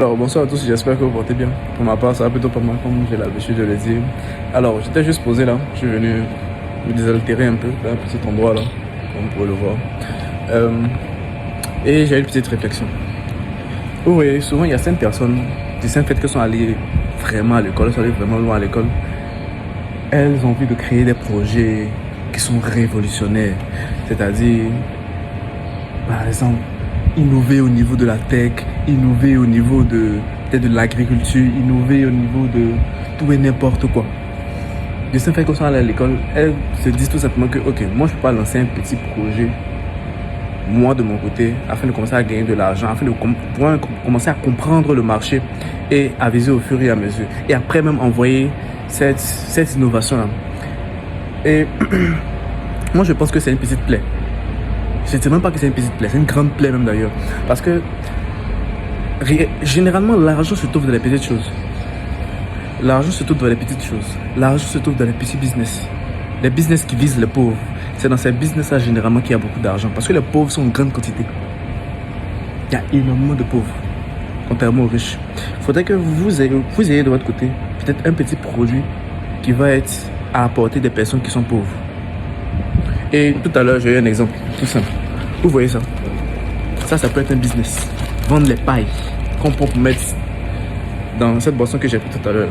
Alors bonsoir à tous, j'espère que vous portez bien. Pour ma part, ça va plutôt pas mal comme j'ai l'habitude de le dire. Alors j'étais juste posé là, je suis venu me désaltérer un peu dans un petit endroit là, comme vous pouvez le voir. Et j'ai une petite réflexion. Vous voyez, souvent il y a certaines personnes, du simple fait qu'elles sont allées vraiment à l'école, elles sont allées vraiment loin à l'école, elles ont envie de créer des projets qui sont révolutionnaires. C'est-à-dire, par exemple, innover au niveau de la tech, innover au niveau de peut-être de l'agriculture, innover au niveau de tout et n'importe quoi. De ce fait qu'on soit allé à l'école, elles se disent tout simplement que ok, moi je peux pas lancer un petit projet, moi de mon côté, afin de commencer à gagner de l'argent, afin de commencer à comprendre le marché et à viser au fur et à mesure. Et après même envoyer cette innovation-là. Et moi je pense que c'est une petite plaie. Je ne sais même pas que c'est une petite plaie, c'est une grande plaie même d'ailleurs. Parce que généralement l'argent se trouve dans les petites choses. L'argent se trouve dans les petites choses. L'argent se trouve dans les petits business. Les business qui visent les pauvres. C'est dans ces business-là généralement qu'il y a beaucoup d'argent. Parce que les pauvres sont en grande quantité. Il y a énormément de pauvres, contrairement aux riches. Il faudrait que vous ayez de votre côté peut-être un petit produit qui va être à apporter des personnes qui sont pauvres. Et tout à l'heure, j'ai eu un exemple tout simple. Vous voyez ça? Ça peut être un business. Vendre les pailles qu'on peut mettre dans cette boisson que j'ai pris tout à l'heure.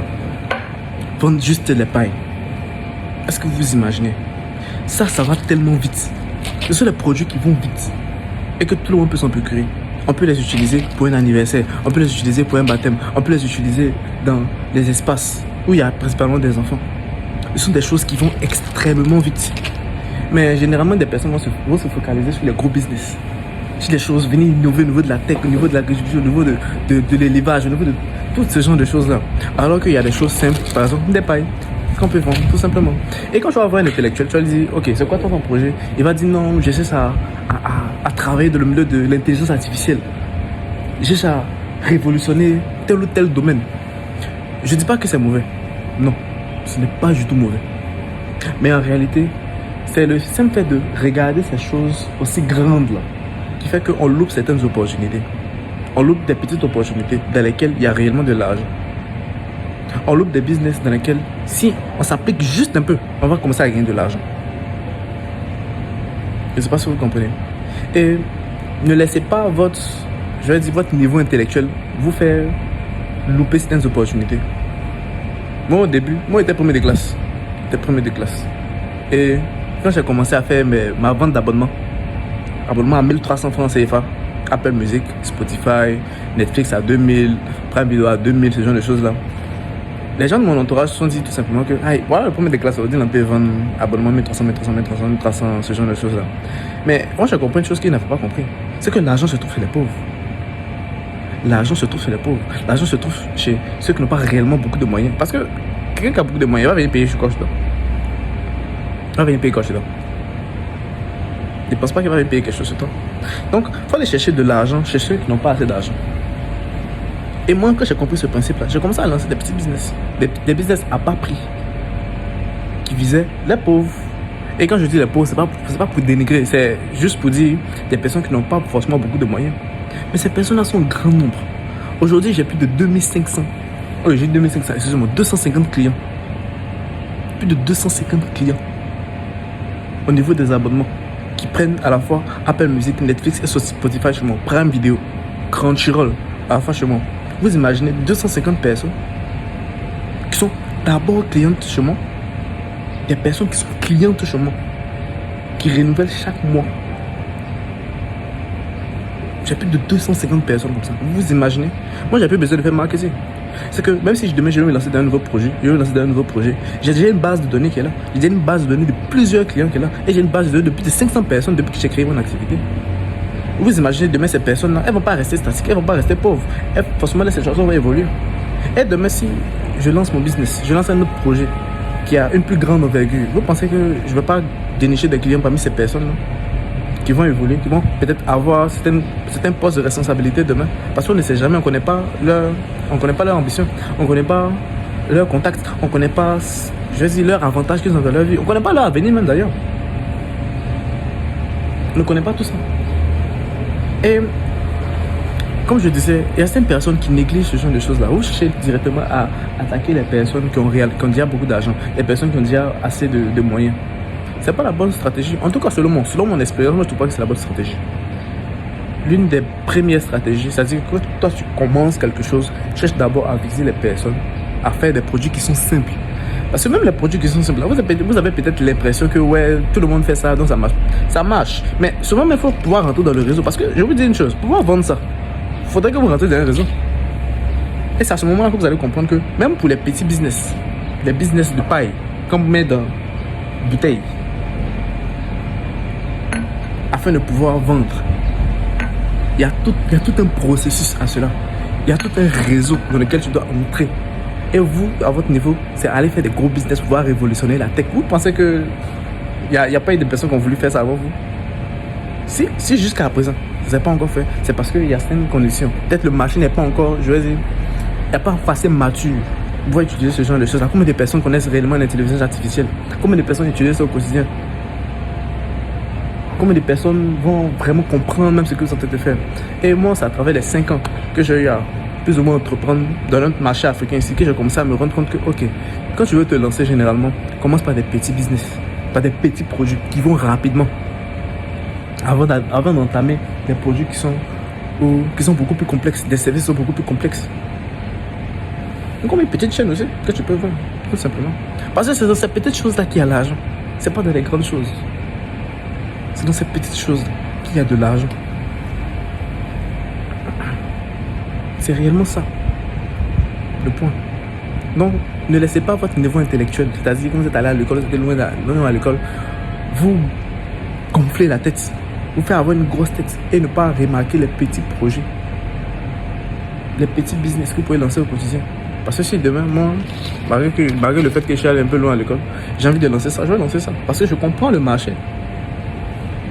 Vendre juste les pailles. Est-ce que vous imaginez? Ça va tellement vite. Ce sont les produits qui vont vite et que tout le monde peut s'en procurer. On peut les utiliser pour un anniversaire, on peut les utiliser pour un baptême, on peut les utiliser dans les espaces où il y a principalement des enfants. Ce sont des choses qui vont extrêmement vite. Mais généralement, des personnes vont se focaliser sur les gros business. Sur les choses, venir innover au niveau de la tech, au niveau de l'agriculture, au niveau de l'élevage, au niveau de tout ce genre de choses-là. Alors qu'il y a des choses simples, par exemple des pailles, qu'on peut vendre, tout simplement. Et quand tu vas voir un intellectuel, tu vas lui dire, ok, c'est quoi ton projet? Il va dire, non, je cherche à travailler dans le milieu de l'intelligence artificielle. Je cherche à révolutionner tel ou tel domaine. Je ne dis pas que c'est mauvais. Non, ce n'est pas du tout mauvais. Mais en réalité, c'est le simple fait de regarder ces choses aussi grandes là qui fait qu'on loupe certaines opportunités. On loupe des petites opportunités dans lesquelles il y a réellement de l'argent. On loupe des business dans lesquels, si on s'applique juste un peu, on va commencer à gagner de l'argent. Je ne sais pas si vous comprenez. Et ne laissez pas votre niveau intellectuel vous faire louper certaines opportunités. Moi au début, j'étais premier de classe. Et quand j'ai commencé à faire ma vente d'abonnement à 1300 francs CFA, Apple Music, Spotify, Netflix à 2000, Prime Video à 2000, ce genre de choses là. Les gens de mon entourage se sont dit tout simplement que voilà le premier de classe, on peut vendre abonnement 1300, ce genre de choses là. Mais moi j'ai compris une chose qu'ils n'avaient pas compris. C'est que l'argent se trouve chez les pauvres. L'argent se trouve chez les pauvres. L'argent se trouve chez ceux qui n'ont pas réellement beaucoup de moyens. Parce que quelqu'un qui a beaucoup de moyens va venir payer chez Coach là. Va venir payer Coach là. Ne pense pas qu'il va venir payer quelque chose sur toi. Donc, il faut aller chercher de l'argent chez ceux qui n'ont pas assez d'argent. Et moi, quand j'ai compris ce principe-là, j'ai commencé à lancer des petits business. Des business à bas prix. Qui visaient les pauvres. Et quand je dis les pauvres, c'est pas pour dénigrer. C'est juste pour dire des personnes qui n'ont pas forcément beaucoup de moyens. Mais ces personnes-là sont en grand nombre. Aujourd'hui, j'ai plus de 2500. Oh, j'ai 2500, excusez-moi, 250 clients. Plus de 250 clients. Au niveau des abonnements. Qui prennent à la fois Apple Music, Netflix et Spotify chez moi, Prime Video, Crunchyroll à la fois chez moi. Vous imaginez 250 personnes qui sont d'abord clientes chez moi, des personnes qui sont clientes chez moi, qui renouvellent chaque mois. J'ai plus de 250 personnes comme ça. Vous imaginez? Moi, j'ai plus besoin de faire marketing. C'est que même si demain je vais me lancer dans un nouveau projet, j'ai déjà une base de données qui est là. J'ai déjà une base de données de plusieurs clients qui est là. Et j'ai une base de données de plus de 500 personnes depuis que j'ai créé mon activité. Vous imaginez demain ces personnes-là, elles ne vont pas rester statiques, elles ne vont pas rester pauvres. Forcément, les situations vont évoluer. Et demain, si je lance mon business, je lance un autre projet qui a une plus grande envergure, vous pensez que je ne vais pas dénicher des clients parmi ces personnes-là qui vont évoluer, qui vont peut-être avoir certains postes de responsabilité demain. Parce qu'on ne sait jamais, on ne connaît pas leur ambition, on ne connaît pas leur contact, on ne connaît pas, leur avantage qu'ils ont dans leur vie. On ne connaît pas leur avenir même d'ailleurs. On ne connaît pas tout ça. Et comme je disais, il y a certaines personnes qui négligent ce genre de choses-là. Vous cherchez directement à attaquer les personnes qui ont déjà beaucoup d'argent, les personnes qui ont déjà assez de moyens. C'est pas la bonne stratégie. En tout cas, selon mon expérience, moi je trouve pas que c'est la bonne stratégie. L'une des premières stratégies, c'est-à-dire que toi tu commences quelque chose, cherche d'abord à viser les personnes, à faire des produits qui sont simples. Parce que même les produits qui sont simples, vous avez peut-être l'impression que ouais, tout le monde fait ça, donc ça marche. Ça marche. Mais souvent, il faut pouvoir rentrer dans le réseau. Parce que je vais vous dire une chose, pour pouvoir vendre ça, il faudrait que vous rentrez dans un réseau. Et c'est à ce moment-là que vous allez comprendre que même pour les petits business, les business de paille, comme vous mettez dans bouteille, afin de pouvoir vendre, il y a tout un processus à cela. Il y a tout un réseau dans lequel tu dois entrer. Et vous, à votre niveau, c'est aller faire des gros business pour pouvoir révolutionner la tech. Vous pensez que il n'y a pas eu de personnes qui ont voulu faire ça avant vous? Si jusqu'à présent, vous n'avez pas encore fait, c'est parce qu'il y a certaines conditions. Peut-être le marché n'est pas encore, je vais dire, il n'est pas assez mature. Vous pouvez utiliser ce genre de choses. Combien de personnes connaissent réellement l'intelligence artificielle? Combien de personnes utilisent ça au quotidien? Combien de personnes vont vraiment comprendre même ce que vous êtes en train de faire? Et moi, c'est à travers les 5 ans que j'ai eu à plus ou moins entreprendre dans notre marché africain ici que j'ai commencé à me rendre compte que, ok, quand tu veux te lancer généralement, commence par des petits business, par des petits produits qui vont rapidement avant d'entamer des produits qui sont beaucoup plus complexes, des services qui sont beaucoup plus complexes. Donc comme une petite chaîne aussi que tu peux vendre, tout simplement. Parce que c'est dans ces petites choses-là qu'il y a l'argent. C'est pas dans les grandes choses. C'est dans ces petites choses qu'il y a de l'argent. C'est réellement ça, le point. Donc, ne laissez pas votre niveau intellectuel, c'est-à-dire quand vous êtes allé à l'école, vous êtes loin à l'école, vous gonflez la tête, vous faites avoir une grosse tête et ne pas remarquer les petits projets, les petits business que vous pouvez lancer au quotidien. Parce que si demain, moi, malgré le fait que je suis allé un peu loin à l'école, j'ai envie de lancer ça, je vais lancer ça. Parce que je comprends le marché.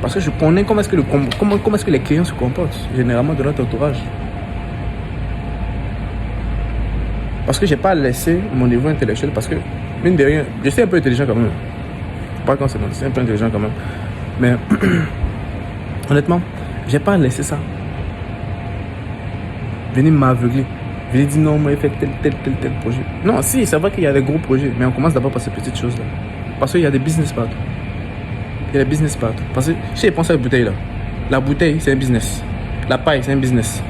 Parce que je connais comment est-ce que les clients se comportent, généralement de notre entourage. Parce que j'ai pas laissé mon niveau intellectuel, parce que, mine de rien, je suis un peu intelligent quand même. Pas quand c'est un peu intelligent quand même. Mais, honnêtement, j'ai pas laissé ça venir m'aveugler. Venir dire non, moi, j'ai fait tel projet. Non, si, c'est vrai qu'il y a des gros projets, mais on commence d'abord par ces petites choses-là. Parce qu'il y a des business partout. Il y a des business partout. Parce que, si je pense à la bouteille là, la bouteille, c'est un business. La paille, c'est un business.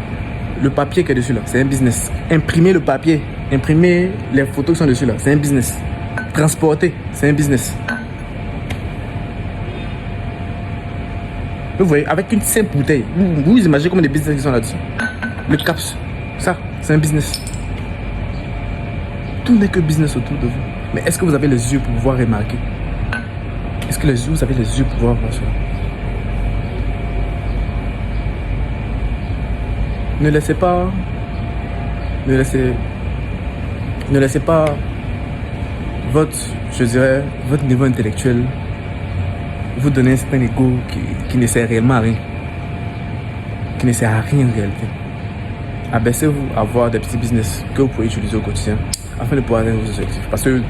Le papier qui est dessus là, c'est un business. Imprimer le papier, imprimer les photos qui sont dessus là, c'est un business. Transporter, c'est un business. Vous voyez, avec une simple bouteille, vous imaginez combien de business qui sont là-dessus. Le caps, ça, c'est un business. Tout n'est que business autour de vous. Mais est-ce que vous avez les yeux pour pouvoir remarquer? Est-ce que vous avez les yeux pour pouvoir voir cela? Ne laissez pas votre niveau intellectuel vous donner un certain ego qui ne sert réellement à rien. Qui ne sert à rien en réalité. Abaissez-vous à avoir des petits business que vous pouvez utiliser au quotidien afin de pouvoir atteindre vos objectifs. Parce que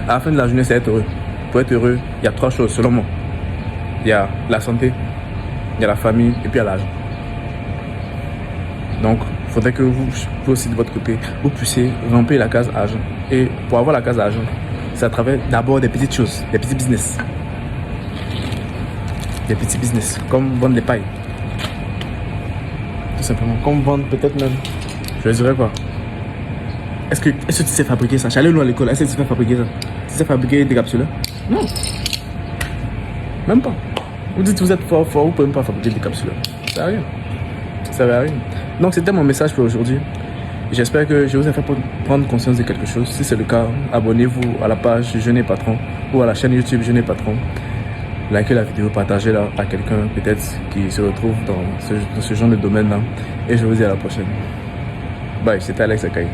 à la fin de la journée, c'est être heureux. Pour être heureux, il y a 3 choses selon moi. Il y a la santé, il y a la famille et puis il y a l'argent. Donc, il faudrait que vous aussi de votre côté, vous puissiez remplir la case argent. Et pour avoir la case argent, c'est à travers d'abord des petites choses, des petits business. Des petits business, comme vendre des pailles. Tout simplement, comme vendre peut-être même, je dirais quoi. Est-ce que tu sais fabriquer ça? J'allais loin à l'école, est-ce que tu sais fabriquer ça? Tu sais fabriquer des capsules? Non. Même pas. Vous dites que vous êtes fort, vous ne pouvez même pas fabriquer des capsules. Ça sert à rien. Ça sert à rien. Donc c'était mon message pour aujourd'hui. J'espère que je vous ai fait prendre conscience de quelque chose. Si c'est le cas, abonnez-vous à la page Jeune et Patron ou à la chaîne YouTube Jeune et Patron. Likez la vidéo, partagez-la à quelqu'un peut-être qui se retrouve dans ce genre de domaine-là. Et je vous dis à la prochaine. Bye, c'était Alex Akai.